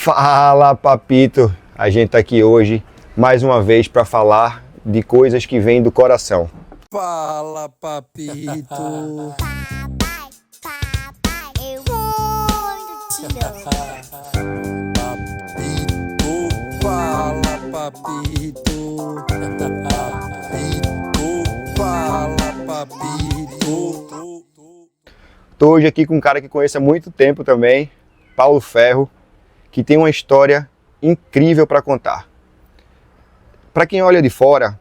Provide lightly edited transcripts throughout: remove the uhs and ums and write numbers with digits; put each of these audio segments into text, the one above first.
Fala, papito! A gente tá aqui hoje, mais uma vez, para falar de coisas que vêm do coração. Fala, papito! Papai, eu vou te dar. Papito, fala, papito! Papito, fala, papito! Tô hoje aqui com um cara que conheço há muito tempo também, Paulo Ferro, que tem uma história incrível para contar. Para quem olha de fora,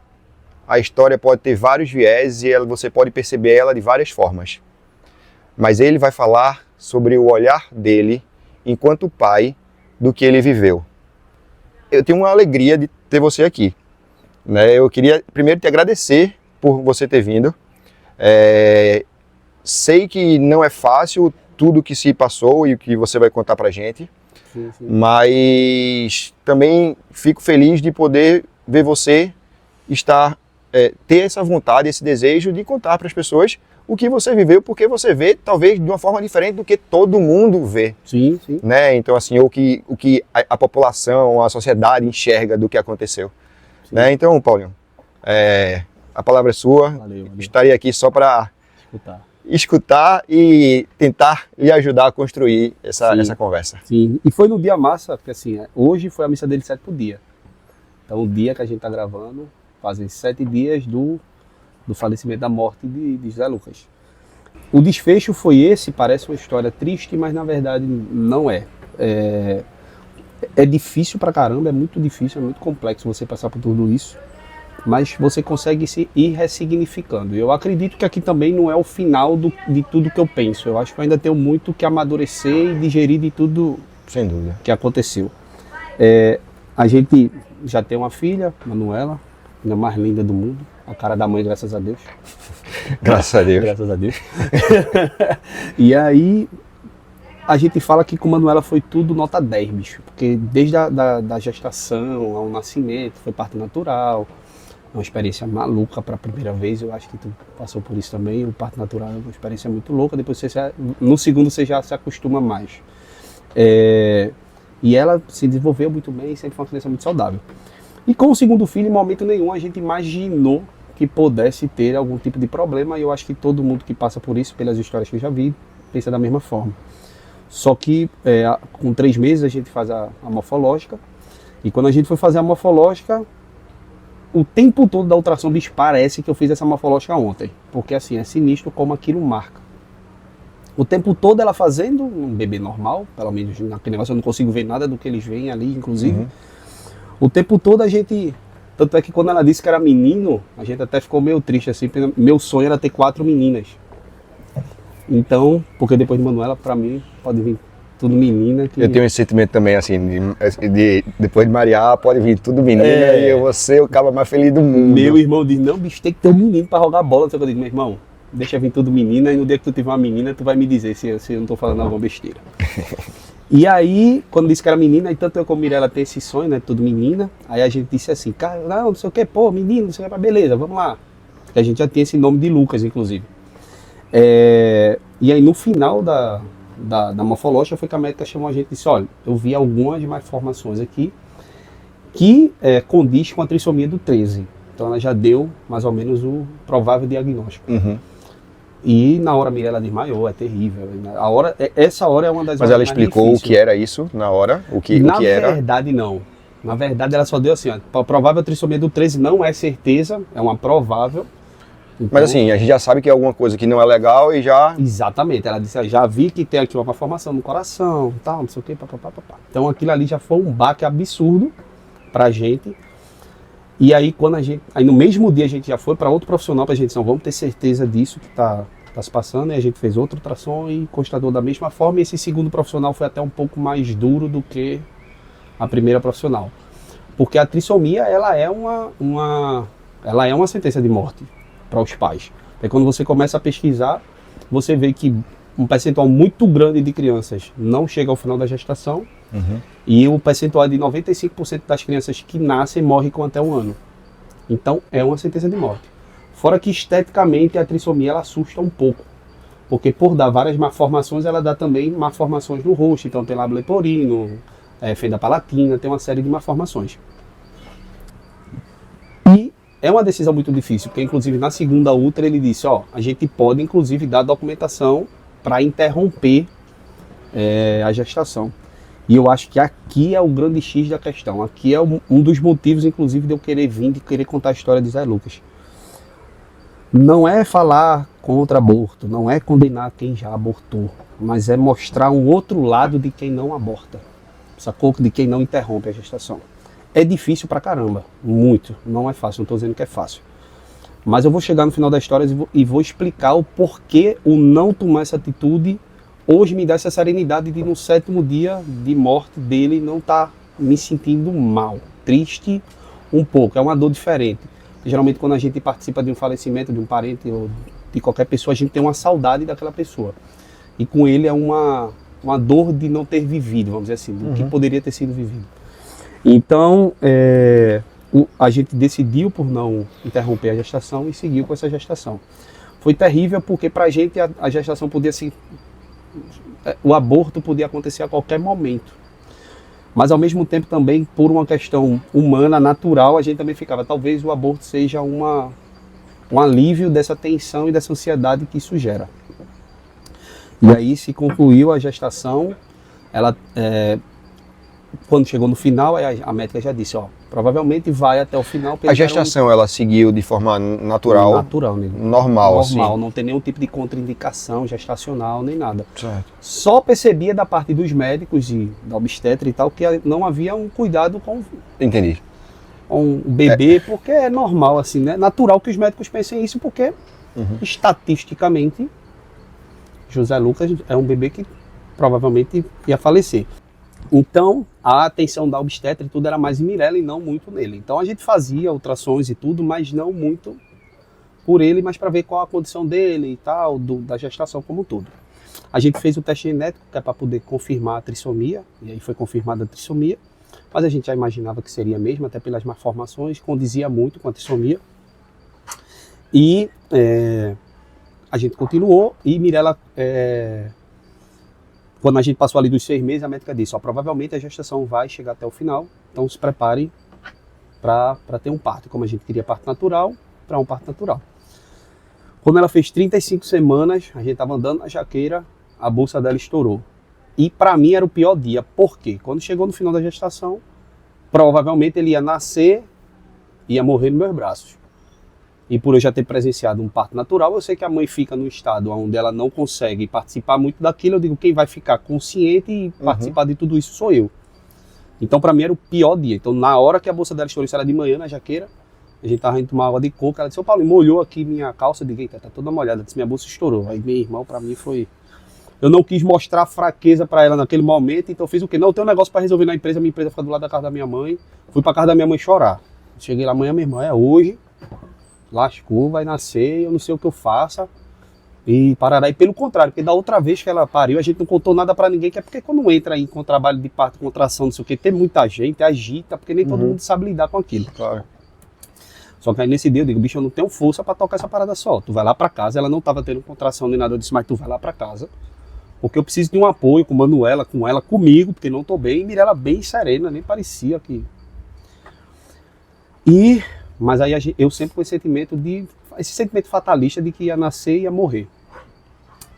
a história pode ter vários vieses e você pode perceber ela de várias formas. Mas ele vai falar sobre o olhar dele enquanto pai do que ele viveu. Eu tenho uma alegria de ter você aqui, né? Eu queria primeiro te agradecer por você ter vindo. Sei que não é fácil tudo que se passou e o que você vai contar pra gente. Sim. Mas também fico feliz de poder ver você ter essa vontade, esse desejo de contar para as pessoas o que você viveu, porque você vê talvez de uma forma diferente do que todo mundo vê. Sim. Né? Então, assim, o que a população, a sociedade enxerga do que aconteceu. Né? Então, Paulinho, a palavra é sua. Valeu. Estarei aqui só para escutar e tentar lhe ajudar a construir essa conversa. Sim, e foi no dia massa, porque assim, hoje foi a missa dele 7 por dia. Então o dia que a gente tá gravando, fazem 7 dias do falecimento, da morte de José Lucas. O desfecho foi esse, parece uma história triste, mas na verdade não é. É difícil pra caramba, é muito difícil, é muito complexo você passar por tudo isso. Mas você consegue se ir ressignificando. Eu acredito que aqui também não é o final de tudo que eu penso. Eu acho que eu ainda tenho muito que amadurecer e digerir de tudo. Sem dúvida. Que aconteceu. A gente já tem uma filha, Manuela, a mais linda do mundo. A cara da mãe, graças a Deus. Graças a Deus. Graças a Deus. E aí, a gente fala que com Manuela foi tudo nota 10, bicho. Porque desde da gestação ao nascimento, foi parto natural. Uma experiência maluca para a primeira vez, eu acho que tu passou por isso também. O parto natural é uma experiência muito louca, depois no segundo você já se acostuma mais. E ela se desenvolveu muito bem, sempre foi uma criança muito saudável. E com o segundo filho, em momento nenhum, a gente imaginou que pudesse ter algum tipo de problema, e eu acho que todo mundo que passa por isso, pelas histórias que eu já vi, pensa da mesma forma. Só que com 3 meses a gente faz a morfológica, e quando a gente foi fazer a morfológica, o tempo todo da ultrassom, bicho, parece que eu fiz essa morfológica ontem. Porque assim, é sinistro como aquilo marca. O tempo todo ela fazendo um bebê normal, pelo menos naquele negócio eu não consigo ver nada do que eles veem ali, inclusive. Uhum. O tempo todo a gente... Tanto é que quando ela disse que era menino, a gente até ficou meio triste assim, porque meu sonho era ter 4 meninas. Então, porque depois de Manuela, pra mim, pode vir tudo menina. Eu tenho esse sentimento também, assim, depois de Mariá, pode vir tudo menina e eu vou ser o cara mais feliz do mundo. Meu irmão diz, não, bicho, tem que ter um menino pra jogar bola. Então eu digo, meu irmão, deixa vir tudo menina e no dia que tu tiver uma menina, tu vai me dizer se eu não tô falando alguma besteira. E aí, quando disse que era menina, aí tanto eu como Mirella tem esse sonho, né, tudo menina. Aí a gente disse assim, cara, não sei o que, pô, menino, não sei o que, beleza, vamos lá. Porque a gente já tinha esse nome de Lucas, inclusive. E aí no final da morfológica foi que a médica chamou a gente e disse, olha, eu vi algumas malformações aqui que condiz com a trissomia do 13. Então ela já deu mais ou menos o provável diagnóstico. Uhum. E na hora a Mirella desmaiou, é terrível. Essa hora é uma das Mas horas ela mais explicou difíceis. o que era isso na hora? O que Na era? verdade não. Na verdade ela só deu assim, ó, a provável trissomia do 13 não é certeza, é uma provável. Então, Mas assim, a gente já sabe que é alguma coisa que não é legal e já... exatamente, ela disse, já vi que tem aqui uma malformação no coração, tal, não sei o que, papapá. Então aquilo ali já foi um baque absurdo pra gente. E aí aí no mesmo dia a gente já foi para outro profissional pra gente dizer, vamos ter certeza disso que tá se passando, e a gente fez outro ultrassom e constatou da mesma forma, e esse segundo profissional foi até um pouco mais duro do que a primeira profissional. Porque a trissomia, ela é uma sentença de morte para os pais. É quando você começa a pesquisar, você vê que um percentual muito grande de crianças não chega ao final da gestação, e o percentual de 95% das crianças que nascem morrem com até 1 ano. Então é uma sentença de morte. Fora que esteticamente a trissomia ela assusta um pouco, porque por dar várias malformações, ela dá também malformações no rosto. Então tem lábio leporino, fenda palatina, tem uma série de malformações. E é uma decisão muito difícil, porque inclusive na segunda ultra ele disse, ó, a gente pode inclusive dar documentação para interromper a gestação. E eu acho que aqui é o grande X da questão. Aqui é um dos motivos, inclusive, de eu querer vir, de querer contar a história de Zé Lucas. Não é falar contra aborto, não é condenar quem já abortou, mas é mostrar um outro lado de quem não aborta, sacou? De quem não interrompe a gestação. É difícil pra caramba, muito. Não é fácil, não estou dizendo que é fácil. Mas eu vou chegar no final da história e vou explicar o porquê o não tomar essa atitude hoje me dá essa serenidade de no 7º dia de morte dele não estar me sentindo mal, triste um pouco, é uma dor diferente. Geralmente quando a gente participa de um falecimento de um parente ou de qualquer pessoa, a gente tem uma saudade daquela pessoa. E com ele é uma dor de não ter vivido, vamos dizer assim, do que poderia ter sido vivido. Então, a gente decidiu por não interromper a gestação e seguiu com essa gestação. Foi terrível porque pra gente a gestação podia se... o aborto podia acontecer a qualquer momento. Mas ao mesmo tempo também, por uma questão humana, natural, a gente também ficava, talvez o aborto seja um alívio dessa tensão e dessa ansiedade que isso gera. E aí se concluiu a gestação, ela, quando chegou no final, a médica já disse, ó, provavelmente vai até o final. A gestação, ela seguiu de forma natural? Natural, né? Normal, assim? Normal, não tem nenhum tipo de contraindicação gestacional, nem nada. Certo. Só percebia da parte dos médicos e da obstetra e tal, que não havia um cuidado com Entendi. um bebê, porque é normal, assim, né? Natural que os médicos pensem isso, porque estatisticamente José Lucas é um bebê que provavelmente ia falecer. Então, a atenção da obstetra e tudo era mais em Mirella e não muito nele. Então a gente fazia ultrassons e tudo, mas não muito por ele, mas para ver qual a condição dele e tal, da gestação como um todo. A gente fez o teste genético, que é para poder confirmar a trissomia, e aí foi confirmada a trissomia, mas a gente já imaginava que seria mesmo, até pelas malformações, condizia muito com a trissomia. E a gente continuou e Mirella... Quando a gente passou ali dos 6 meses, a médica disse, ó, provavelmente a gestação vai chegar até o final, então se prepare para ter um parto. Como a gente queria parto natural, para um parto natural. Quando ela fez 35 semanas, a gente estava andando na jaqueira, a bolsa dela estourou. E para mim era o pior dia. Por quê? Quando chegou no final da gestação, provavelmente ele ia nascer e ia morrer nos meus braços. E por eu já ter presenciado um parto natural, eu sei que a mãe fica no estado onde ela não consegue participar muito daquilo. Eu digo, quem vai ficar consciente e participar de tudo isso sou eu. Então, para mim, era o pior dia. Então, na hora que a bolsa dela estourou, isso era de manhã na jaqueira, a gente tava indo tomar água de coco, ela disse, ô Paulo, molhou aqui minha calça, eu digo, eita, tá toda molhada. Ela disse, minha bolsa estourou. Aí, meu irmão, para mim foi... Eu não quis mostrar fraqueza para ela naquele momento, então eu fiz o quê? Não, eu tenho um negócio para resolver na empresa, minha empresa fica do lado da casa da minha mãe. Fui para casa da minha mãe chorar. Cheguei lá amanhã, minha irmã, é hoje... Lascou, vai nascer, eu não sei o que eu faça. E parará. E pelo contrário, porque da outra vez que ela pariu, a gente não contou nada pra ninguém, que é porque quando entra aí com trabalho de parto, contração, não sei o que, tem muita gente, agita, porque nem todo mundo sabe lidar com aquilo. Claro. Só que aí nesse dia eu digo, bicho, eu não tenho força pra tocar essa parada só. Tu vai lá pra casa, ela não tava tendo contração nem nada, eu disse, mas tu vai lá pra casa, porque eu preciso de um apoio com Manuela, com ela, comigo, porque não tô bem. E Mirella bem serena, nem parecia que... Mas aí eu sempre com esse sentimento fatalista de que ia nascer e ia morrer.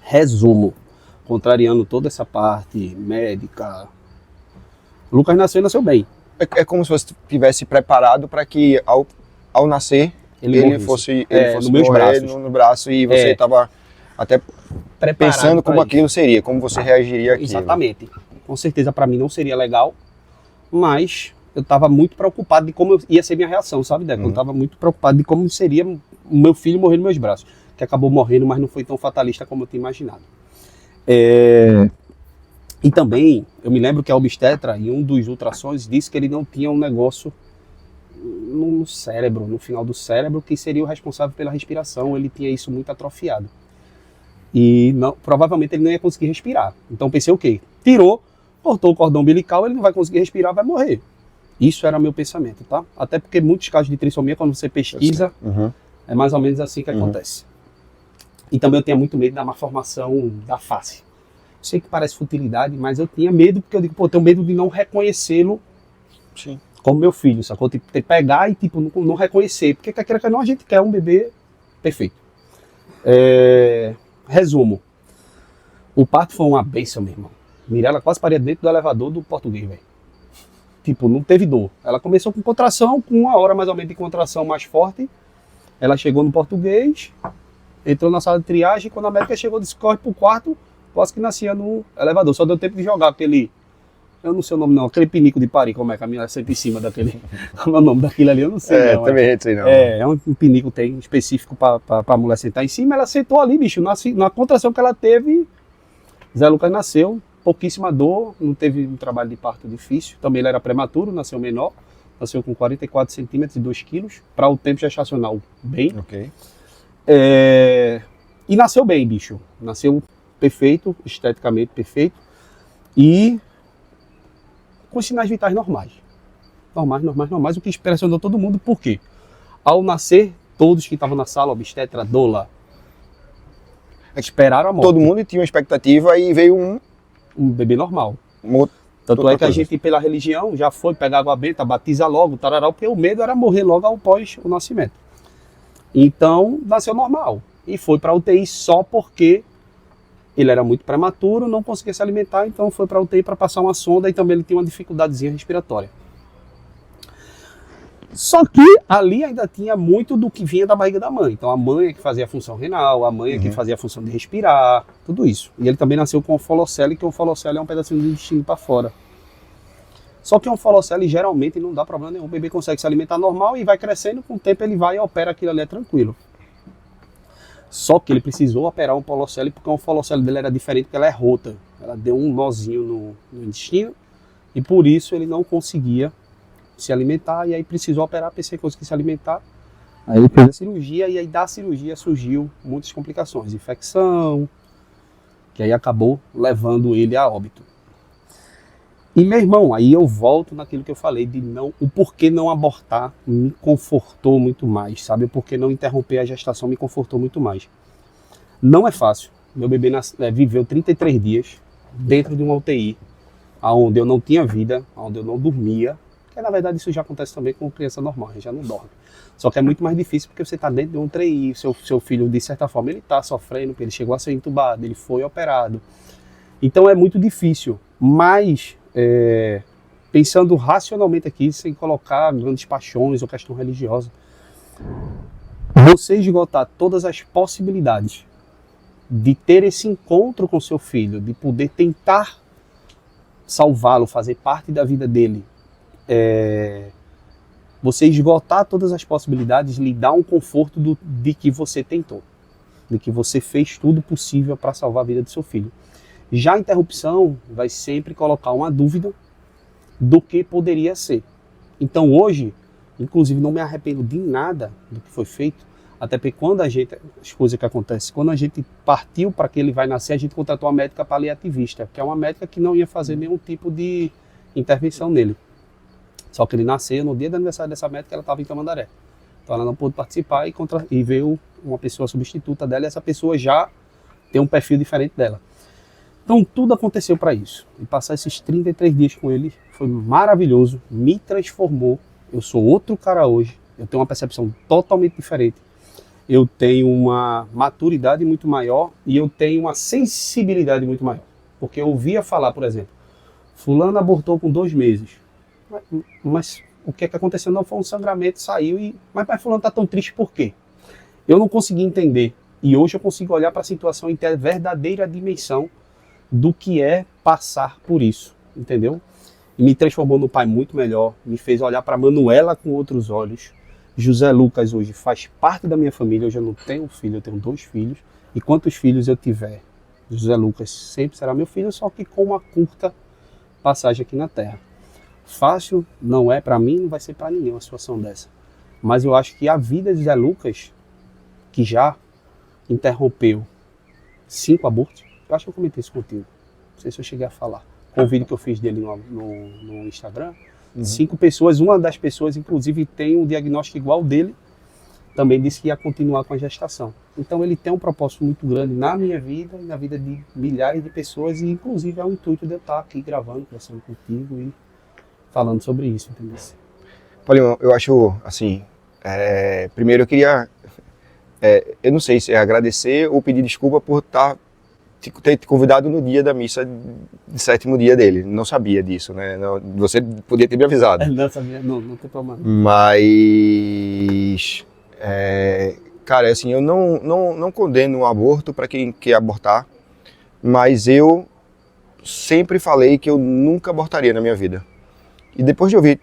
Resumo, contrariando toda essa parte médica, o Lucas nasceu e nasceu bem. É como se você estivesse preparado para que ao nascer ele fosse nos meus morrer braços. no braço e você estava até Preparado pensando como pra aquilo seria, como você reagiria àquilo. Exatamente. Com certeza para mim não seria legal, mas eu estava muito preocupado de como ia ser minha reação, sabe, Deco? Eu estava muito preocupado de como seria o meu filho morrer nos meus braços, que acabou morrendo, mas não foi tão fatalista como eu tinha imaginado. E também, eu me lembro que a obstetra, em um dos ultrassons, disse que ele não tinha um negócio no cérebro, no final do cérebro, que seria o responsável pela respiração. Ele tinha isso muito atrofiado. E provavelmente ele não ia conseguir respirar. Então pensei o quê? Tirou, cortou o cordão umbilical, ele não vai conseguir respirar, vai morrer. Isso era meu pensamento, tá? Até porque muitos casos de trissomia, quando você pesquisa, é mais ou menos assim que acontece. E também eu tinha muito medo da malformação da face. Sei que parece futilidade, mas eu tinha medo, porque eu digo, pô, eu tenho medo de não reconhecê-lo Sim. como meu filho, sacou? Tipo, ter que pegar e tipo, não reconhecer, porque quer queira que não, a gente quer um bebê perfeito. Resumo, o parto foi uma bênção, meu irmão. Mirella quase paria dentro do elevador do português, velho. Tipo, não teve dor. Ela começou com contração, com 1 hora mais ou menos de contração mais forte. Ela chegou no português, entrou na sala de triagem, quando a médica chegou, disse, corre pro quarto, quase que nascia no elevador. Só deu tempo de jogar aquele, eu não sei o nome não, aquele pinico de Paris, como é que a minha senta em cima daquele, como é o nome daquilo ali, eu não sei não. Também sei não. É um pinico tem específico pra mulher sentar em cima, ela sentou ali, bicho, na contração que ela teve, Zé Lucas nasceu, pouquíssima dor, não teve um trabalho de parto difícil, também ele era prematuro, nasceu menor, nasceu com 44 centímetros e 2 quilos, para o tempo gestacional bem. Ok. E nasceu bem, bicho, nasceu perfeito, esteticamente perfeito, e com sinais vitais normais, o que impressionou todo mundo, por quê? Ao nascer, todos que estavam na sala, obstetra, doula, esperaram a morte. Todo mundo tinha uma expectativa e veio um bebê normal. outro. Tanto outra é que a coisa. gente, pela religião, já foi pegar água benta, batiza logo, tarará, porque o medo era morrer logo após o nascimento. Então, nasceu normal. E foi para UTI só porque ele era muito prematuro, não conseguia se alimentar, então foi para UTI para passar uma sonda e também ele tinha uma dificuldadezinha respiratória. Só que ali ainda tinha muito do que vinha da barriga da mãe. Então a mãe é que fazia a função renal, a mãe é que fazia a função de respirar, tudo isso. E ele também nasceu com o folocele, que o folocele é um pedacinho do intestino para fora. Só que um folocele geralmente não dá problema nenhum. O bebê consegue se alimentar normal e vai crescendo, com o tempo ele vai e opera aquilo ali, é tranquilo. Só que ele precisou operar um folocele porque o folocele dele era diferente, porque ela é rota. Ela deu um nozinho no intestino e por isso ele não conseguia se alimentar, e aí precisou operar para ele conseguir se alimentar. Aí ele fez a cirurgia e aí da cirurgia surgiu muitas complicações, infecção, que aí acabou levando ele a óbito. E meu irmão, aí eu volto naquilo que eu falei, o porquê não abortar me confortou muito mais, sabe? O porquê não interromper a gestação me confortou muito mais. Não é fácil. Meu bebê viveu 33 dias dentro de uma UTI, onde eu não tinha vida, onde eu não dormia. Porque na verdade isso já acontece também com criança normal, a gente já não dorme. Só que é muito mais difícil porque você está dentro de um UTI, seu filho de certa forma ele está sofrendo, porque ele chegou a ser entubado, ele foi operado. Então é muito difícil, mas pensando racionalmente aqui, sem colocar grandes paixões ou questão religiosa, você esgotar todas as possibilidades de ter esse encontro com seu filho, de poder tentar salvá-lo, fazer parte da vida dele, você esgotar todas as possibilidades, lhe dá um conforto de que você tentou, de que você fez tudo possível para salvar a vida do seu filho. Já a interrupção vai sempre colocar uma dúvida do que poderia ser. Então hoje, inclusive, não me arrependo de nada do que foi feito, até porque as coisas que acontecem, quando a gente partiu para que ele vai nascer, a gente contratou uma médica paliativista, que é uma médica que não ia fazer nenhum tipo de intervenção nele. Só que ele nasceu no dia do aniversário dessa médica, ela estava em Tamandaré. Então ela não pôde participar e veio uma pessoa substituta dela, e essa pessoa já tem um perfil diferente dela. Então tudo aconteceu para isso. E passar esses 33 dias com ele foi maravilhoso, me transformou. Eu sou outro cara hoje, eu tenho uma percepção totalmente diferente. Eu tenho uma maturidade muito maior e eu tenho uma sensibilidade muito maior. Porque eu ouvia falar, por exemplo, fulano abortou com 2 meses. Mas o que aconteceu não foi um sangramento, saiu mas fulano está tão triste por quê? Eu não consegui entender. E hoje eu consigo olhar para a situação e ter a verdadeira dimensão do que é passar por isso, entendeu? E me transformou num pai muito melhor, me fez olhar para Manuela com outros olhos. José Lucas hoje faz parte da minha família, hoje eu não tenho filho, eu tenho 2 filhos. E quantos filhos eu tiver, José Lucas sempre será meu filho, só que com uma curta passagem aqui na Terra. Fácil não é para mim, não vai ser para ninguém uma situação dessa. Mas eu acho que a vida de José Lucas, que já interrompeu 5 abortos, eu acho que eu comentei isso contigo, não sei se eu cheguei a falar, com o vídeo que eu fiz dele no Instagram, 5 pessoas, uma das pessoas inclusive tem um diagnóstico igual dele, também disse que ia continuar com a gestação. Então ele tem um propósito muito grande na minha vida e na vida de milhares de pessoas, e inclusive é o intuito de eu estar aqui gravando, conversando contigo e falando sobre isso, entendeu? Paulinho, eu acho, assim, primeiro eu queria, eu não sei se é agradecer ou pedir desculpa por ter te convidado no dia da missa de 7º dia dele. Não sabia disso, né? Você podia ter me avisado. Não sabia, não tem problema. Mas, cara, assim, eu não condeno o aborto para quem quer abortar, mas eu sempre falei que eu nunca abortaria na minha vida. E depois de ouvir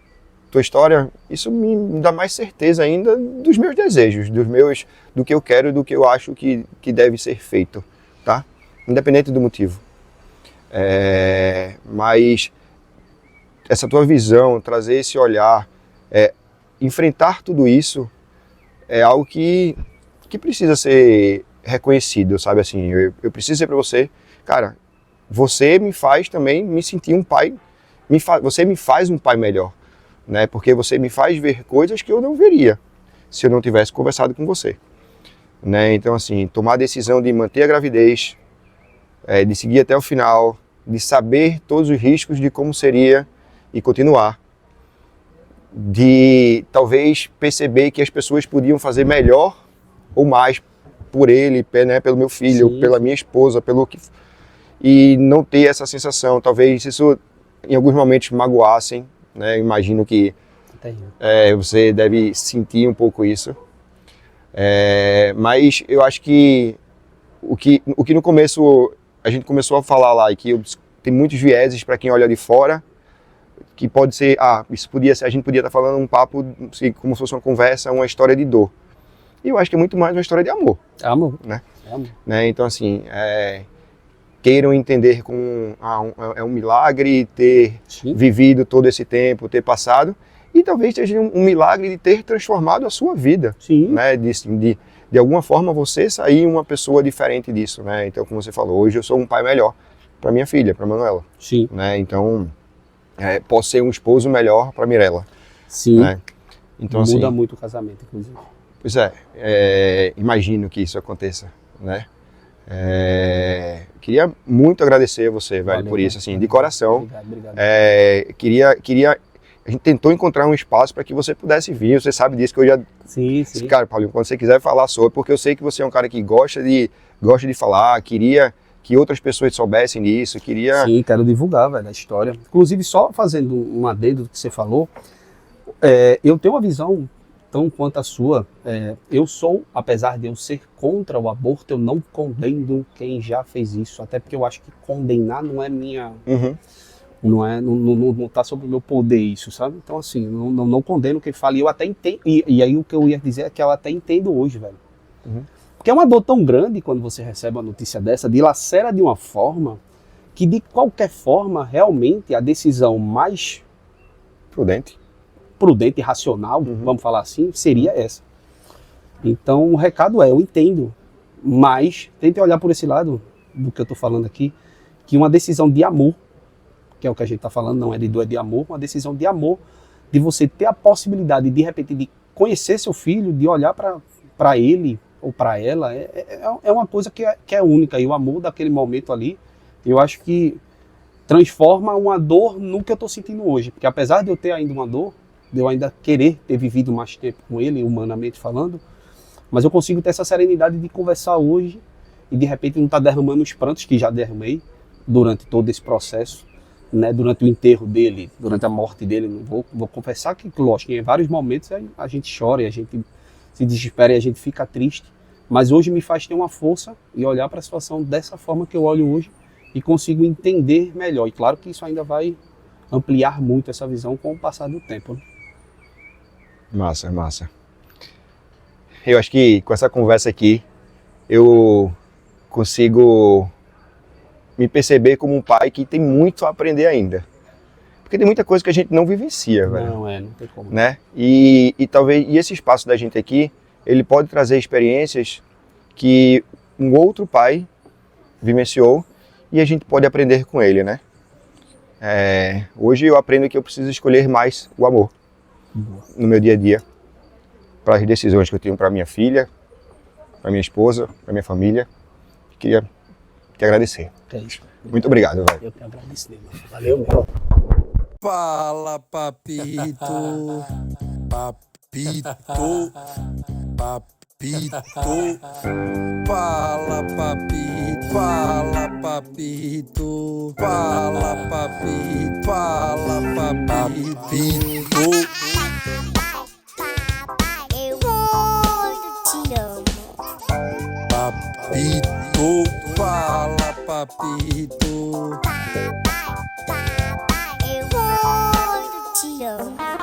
tua história, isso me dá mais certeza ainda dos meus desejos, do que eu quero e do que eu acho que deve ser feito, tá? Independente do motivo. Mas essa tua visão, trazer esse olhar, enfrentar tudo isso é algo que precisa ser reconhecido, sabe? Assim, eu preciso dizer para você, cara, você me faz também me sentir um pai, você me faz um pai melhor, né? Porque você me faz ver coisas que eu não veria se eu não tivesse conversado com você, né? Então, assim, tomar a decisão de manter a gravidez, de seguir até o final, de saber todos os riscos de como seria e continuar, de talvez perceber que as pessoas podiam fazer melhor ou mais por ele, né, pelo meu filho, Sim. pela minha esposa, e não ter essa sensação. Talvez isso em alguns momentos magoassem, né? Imagino que você deve sentir um pouco isso. Mas eu acho que o que no começo a gente começou a falar lá, e que tem muitos vieses para quem olha de fora, que pode ser, isso podia ser, a gente podia estar falando um papo assim, como se fosse uma conversa, uma história de dor. E eu acho que é muito mais uma história de amor. Amor. Né? Amor. Né? Então, assim, queiram entender como um milagre ter Sim. vivido todo esse tempo, ter passado, e talvez seja um milagre de ter transformado a sua vida. Sim. Né? De alguma forma você sair uma pessoa diferente disso, né? Então, como você falou, hoje eu sou um pai melhor para minha filha, para Manuela. Sim. Né? Então, posso ser um esposo melhor para Mirella. Sim. Né? Então, Muda assim, muito o casamento, inclusive. pois imagino que isso aconteça, né? Queria muito agradecer a você, velho, Valeu, por isso, cara. assim, de coração. Obrigado. A gente tentou encontrar um espaço para que você pudesse vir. Você sabe disso que eu já. Sim. Cara, Paulinho, quando você quiser falar sobre, porque eu sei que você é um cara que gosta de falar, queria que outras pessoas soubessem disso, queria. Sim, quero divulgar, velho, a história. Inclusive, só fazendo um adendo do que você falou, eu tenho uma visão tão quanto a sua. Eu sou, apesar de eu ser contra o aborto, eu não condeno quem já fez isso, até porque eu acho que condenar não é minha... Uhum. Não tá sobre o meu poder isso, sabe? Então, assim, não condeno quem fala. E eu até entendo. E aí o que eu ia dizer é que eu até entendo hoje, velho. Uhum. Porque é uma dor tão grande quando você recebe uma notícia dessa, dilacera de uma forma que, de qualquer forma, realmente a decisão mais Prudente. prudente e racional, Uhum. vamos falar assim, seria essa. Então, o recado eu entendo, mas tente olhar por esse lado do que eu tô falando aqui, que uma decisão de amor, que é o que a gente está falando, não é de dor, é de amor, uma decisão de amor, de você ter a possibilidade, de repente, de conhecer seu filho, de olhar para ele ou para ela, é uma coisa que é única. E o amor daquele momento ali, eu acho que transforma uma dor no que eu estou sentindo hoje. Porque apesar de eu ter ainda uma dor, de eu ainda querer ter vivido mais tempo com ele, humanamente falando, mas eu consigo ter essa serenidade de conversar hoje e de repente não estar derramando os prantos que já derramei durante todo esse processo. Né, durante o enterro dele, durante a morte dele, vou confessar que, lógico, em vários momentos a gente chora e a gente se desespera e a gente fica triste, mas hoje me faz ter uma força e olhar para a situação dessa forma que eu olho hoje e consigo entender melhor. E claro que isso ainda vai ampliar muito essa visão com o passar do tempo. Né? Massa. Eu acho que com essa conversa aqui, eu consigo me perceber como um pai que tem muito a aprender ainda. Porque tem muita coisa que a gente não vivencia, velho. Não tem como. Né? E talvez esse espaço da gente aqui, ele pode trazer experiências que um outro pai vivenciou e a gente pode aprender com ele, né? Hoje eu aprendo que eu preciso escolher mais o amor no meu dia a dia. para as decisões que eu tenho para minha filha, para minha esposa, para minha família. Queria te agradecer. É isso. Muito obrigado, velho. Eu que agradeço, nego. Valeu mesmo. Fala, papito, papito, papito. Fala, papito, fala, papito, fala, papito, fala, papito. Eu muito te amo. Papito, fala, papito. Eu muito te amo.